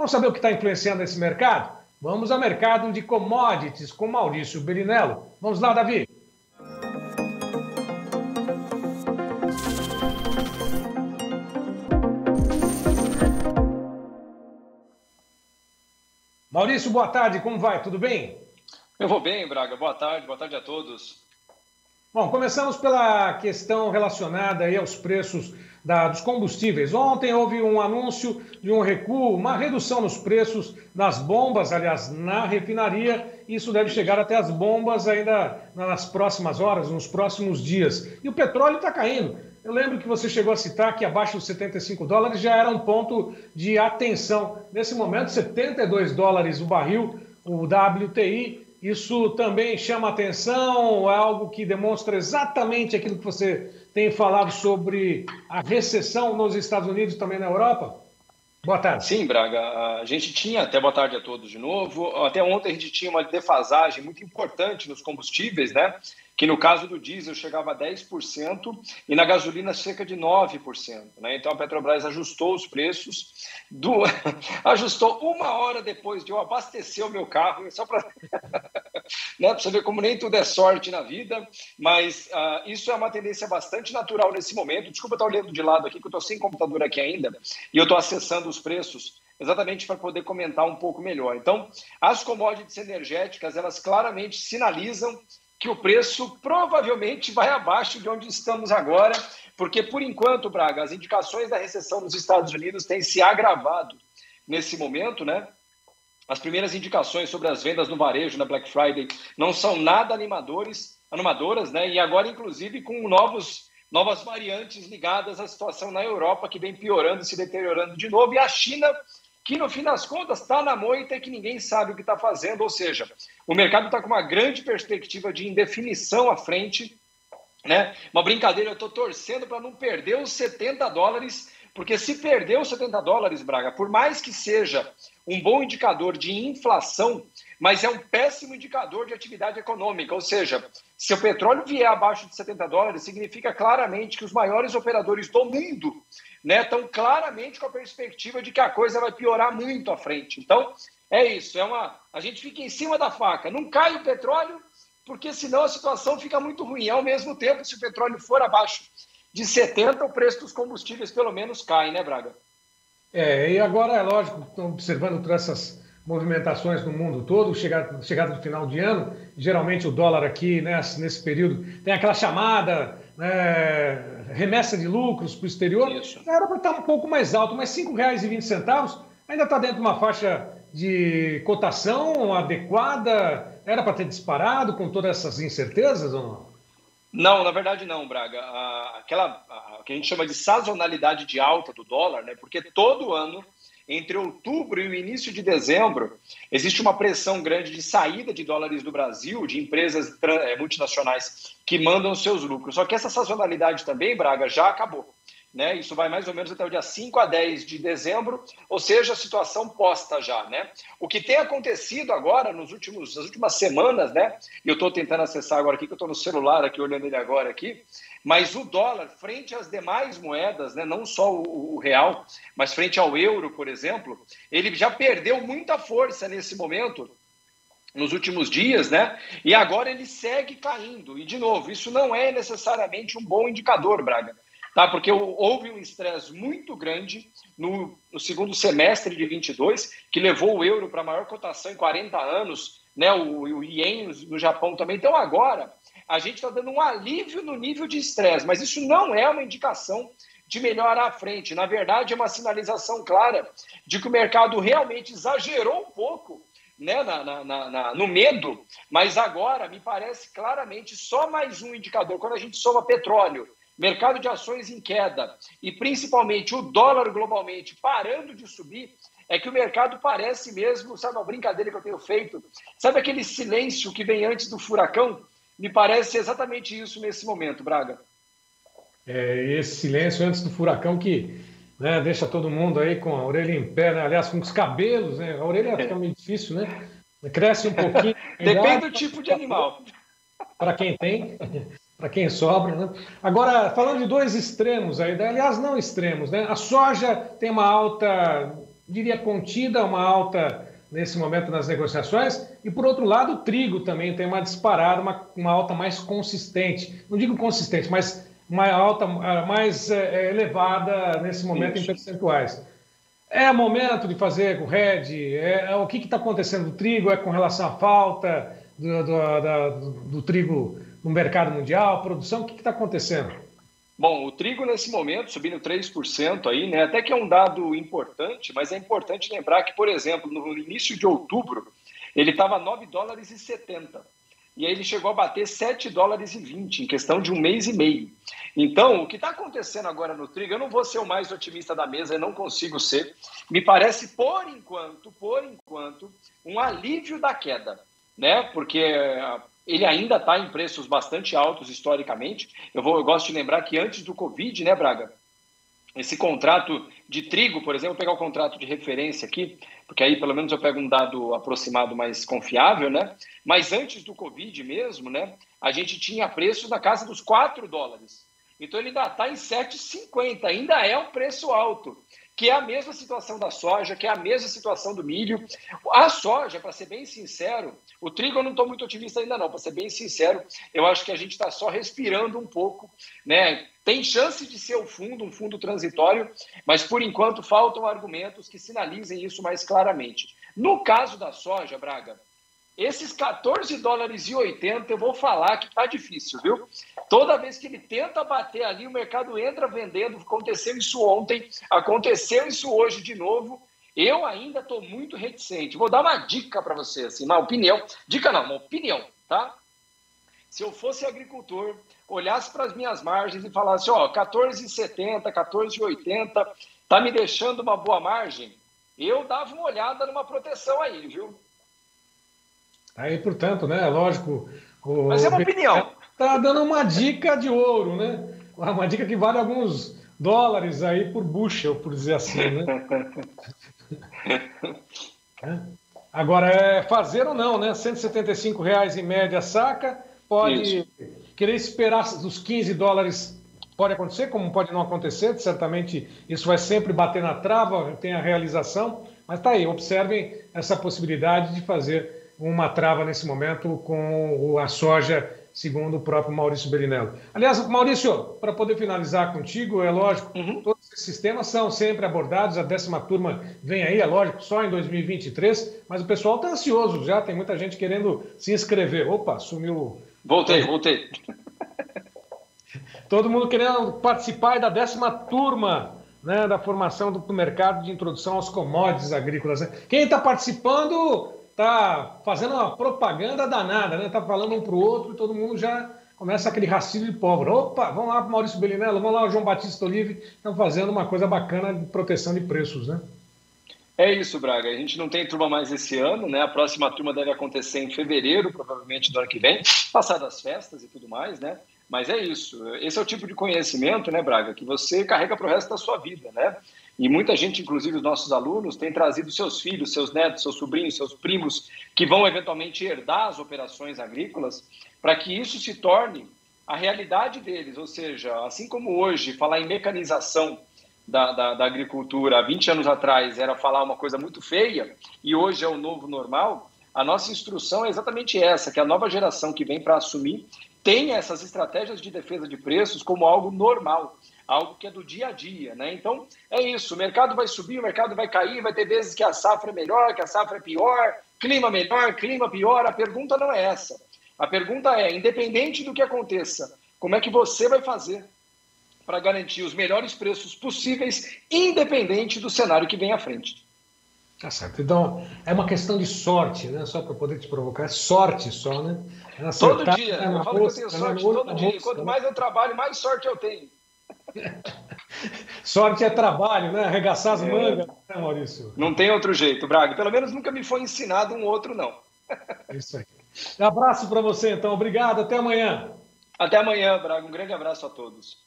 Vamos saber o que está influenciando esse mercado? Vamos ao mercado de commodities com Maurício Berinello. Vamos lá, Davi. Maurício, boa tarde, como vai? Tudo bem? Eu vou bem, Braga. Boa tarde a todos. Bom, começamos pela questão relacionada aí aos preços dos combustíveis. Ontem houve um anúncio de um recuo, uma redução nos preços das bombas, aliás, na refinaria. Isso deve chegar até as bombas ainda nas próximas horas, nos próximos dias. E o petróleo está caindo. Eu lembro que você chegou a citar que abaixo dos $75 já era um ponto de atenção. Nesse momento, $72 o barril, o WTI. Isso também chama atenção, é algo que demonstra exatamente aquilo que você tem falado sobre a recessão nos Estados Unidos e também na Europa? Boa tarde. Sim, Braga, a gente tinha, até boa tarde a todos de novo, até ontem a gente tinha uma defasagem muito importante nos combustíveis, né? Que no caso do diesel chegava a 10% e na gasolina cerca de 9%. Né? Então a Petrobras ajustou os preços, ajustou uma hora depois de eu abastecer o meu carro, só para né, você ver como nem tudo é sorte na vida, mas isso é uma tendência bastante natural nesse momento. Desculpa estar olhando de lado aqui, que eu estou sem computador aqui ainda, e eu estou acessando os preços exatamente para poder comentar um pouco melhor. Então, as commodities energéticas, elas claramente sinalizam que o preço provavelmente vai abaixo de onde estamos agora, porque, por enquanto, Braga, as indicações da recessão nos Estados Unidos têm se agravado nesse momento, né? As primeiras indicações sobre as vendas no varejo, na Black Friday, não são nada animadoras, né? E agora, inclusive, com novas variantes ligadas à situação na Europa, que vem piorando e se deteriorando de novo, e a China, que no fim das contas está na moita e que ninguém sabe o que está fazendo, ou seja, o mercado está com uma grande perspectiva de indefinição à frente, né? Uma brincadeira, eu estou torcendo para não perder os $70, porque se perder os $70, Braga, por mais que seja um bom indicador de inflação, mas é um péssimo indicador de atividade econômica, ou seja, se o petróleo vier abaixo de $70, significa claramente que os maiores operadores do mundo, né, estão claramente com a perspectiva de que a coisa vai piorar muito à frente. Então, é isso, a gente fica em cima da faca, não cai o petróleo, porque senão a situação fica muito ruim. Ao mesmo tempo, se o petróleo for abaixo de 70, o preço dos combustíveis pelo menos cai, né, Braga? E agora, é lógico, estão observando todas essas movimentações no mundo todo, chegada do final de ano, geralmente o dólar aqui, né, nesse período, tem aquela chamada, né, remessa de lucros para o exterior. Isso. Era para estar um pouco mais alto, mas R$ 5,20 ainda está dentro de uma faixa de cotação adequada. Era para ter disparado com todas essas incertezas ou não? Não, na verdade não, Braga. Aquela que a gente chama de sazonalidade de alta do dólar, né? Porque todo ano, entre outubro e o início de dezembro, existe uma pressão grande de saída de dólares do Brasil, de empresas multinacionais que mandam seus lucros. Só que essa sazonalidade também, Braga, já acabou. Né? Isso vai mais ou menos até o dia 5 a 10 de dezembro, ou seja, a situação posta já. Né? O que tem acontecido agora, nas últimas semanas, né? E eu estou tentando acessar agora aqui, que eu estou no celular aqui, olhando ele agora aqui, mas o dólar, frente às demais moedas, né? Não só o real, mas frente ao euro, por exemplo, ele já perdeu muita força nesse momento, nos últimos dias, né? E agora ele segue caindo. E, de novo, isso não é necessariamente um bom indicador, Braga. Tá? Porque houve um estresse muito grande no segundo semestre de 22, que levou o euro para a maior cotação em 40 anos, né? O ien no Japão também. Então, agora, a gente está dando um alívio no nível de estresse, mas isso não é uma indicação de melhora à frente. Na verdade, é uma sinalização clara de que o mercado realmente exagerou um pouco, né, no medo, mas agora me parece claramente só mais um indicador. Quando a gente soma petróleo, mercado de ações em queda e principalmente o dólar globalmente parando de subir, é que o mercado parece mesmo, sabe, uma brincadeira que eu tenho feito, sabe aquele silêncio que vem antes do furacão? Me parece exatamente isso nesse momento, Braga. Esse silêncio antes do furacão que, né, deixa todo mundo aí com a orelha em pé, né? Aliás, com os cabelos, né? A orelha fica meio difícil, né? Cresce um pouquinho. Depende do tipo de animal. Para quem tem, para quem sobra, né? Agora, falando de dois extremos aí, aliás, não extremos, né? A soja tem uma alta diria, contida, uma alta nesse momento nas negociações, e por outro lado o trigo também tem uma disparada, uma alta mais consistente, não digo consistente, mas uma alta mais elevada nesse momento em percentuais. É momento de fazer o hedge? O que está acontecendo no trigo? É com relação à falta do trigo no mercado mundial, produção? O que está acontecendo? Bom, o trigo nesse momento subindo 3% aí, né? Até que é um dado importante, mas é importante lembrar que, por exemplo, no início de outubro, ele estava $9,70. E aí ele chegou a bater $7,20 em questão de um mês e meio. Então, o que está acontecendo agora no trigo, eu não vou ser o mais otimista da mesa, eu não consigo ser. Me parece, por enquanto, um alívio da queda, né? Porque ele ainda está em preços bastante altos historicamente. Eu gosto de lembrar que antes do Covid, né, Braga? Esse contrato de trigo, por exemplo, vou pegar o contrato de referência aqui, porque aí pelo menos eu pego um dado aproximado mais confiável, né? Mas antes do Covid mesmo, né, a gente tinha preços na casa dos $4. Então ele ainda está em 7,50, ainda é um preço alto, que é a mesma situação da soja, que é a mesma situação do milho. A soja, para ser bem sincero, o trigo eu não estou muito otimista ainda não, para ser bem sincero, eu acho que a gente está só respirando um pouco, né? Tem chance de ser um fundo transitório, mas por enquanto faltam argumentos que sinalizem isso mais claramente. No caso da soja, Braga, esses $14,80 eu vou falar que tá difícil, viu? Toda vez que ele tenta bater ali, o mercado entra vendendo. Aconteceu isso ontem, aconteceu isso hoje de novo. Eu ainda estou muito reticente. Vou dar uma dica para você, assim, uma opinião. Dica não, uma opinião, tá? Se eu fosse agricultor, olhasse para as minhas margens e falasse, ó, 14,70, 14,80, tá me deixando uma boa margem, eu dava uma olhada numa proteção aí, viu? Aí, portanto, né, lógico... Mas é uma opinião. Tá dando uma dica de ouro, né? Uma dica que vale alguns dólares aí por bushel, por dizer assim, né? Agora, fazer ou não, né? R$175 em média saca, pode querer esperar os $15, pode acontecer, como pode não acontecer, certamente isso vai sempre bater na trava, tem a realização, mas tá aí, observem essa possibilidade de fazer uma trava nesse momento com a soja, segundo o próprio Maurício Bellinello. Aliás, Maurício, para poder finalizar contigo, é lógico, todos esses sistemas são sempre abordados, a 10ª turma vem aí, é lógico, só em 2023, mas o pessoal está ansioso já, tem muita gente querendo se inscrever. Opa, sumiu... Voltei. Todo mundo querendo participar da 10ª turma, né, da formação do mercado de introdução aos commodities agrícolas. Né? Quem está participando... está fazendo uma propaganda danada, né? Está falando um para o outro e todo mundo já começa aquele raciocínio de pólvora. Opa, vamos lá para o Maurício Bellinello, vamos lá o João Batista Olive, estão fazendo uma coisa bacana de proteção de preços, né? É isso, Braga. A gente não tem turma mais esse ano, né? A próxima turma deve acontecer em fevereiro, provavelmente do ano que vem, passado as festas e tudo mais, né? Mas é isso. Esse é o tipo de conhecimento, né, Braga, que você carrega para o resto da sua vida, né? E muita gente, inclusive os nossos alunos, tem trazido seus filhos, seus netos, seus sobrinhos, seus primos, que vão eventualmente herdar as operações agrícolas, para que isso se torne a realidade deles. Ou seja, assim como hoje falar em mecanização da agricultura há 20 anos atrás era falar uma coisa muito feia, e hoje é o novo normal, a nossa instrução é exatamente essa, que a nova geração que vem para assumir tem essas estratégias de defesa de preços como algo normal, algo que é do dia a dia, né? Então, é isso, o mercado vai subir, o mercado vai cair, vai ter vezes que a safra é melhor, que a safra é pior, clima melhor, clima pior, a pergunta não é essa. A pergunta é, independente do que aconteça, como é que você vai fazer para garantir os melhores preços possíveis, independente do cenário que vem à frente? Tá certo. Então, é uma questão de sorte, né? Só para poder te provocar, é sorte só, né? Todo dia, eu falo que eu tenho sorte todo dia. Quanto mais eu trabalho, mais sorte eu tenho. Sorte é trabalho, né? Arregaçar as mangas, né, Maurício? Não tem outro jeito, Braga. Pelo menos nunca me foi ensinado um outro, não. Isso aí. Um abraço para você, então. Obrigado. Até amanhã. Até amanhã, Braga. Um grande abraço a todos.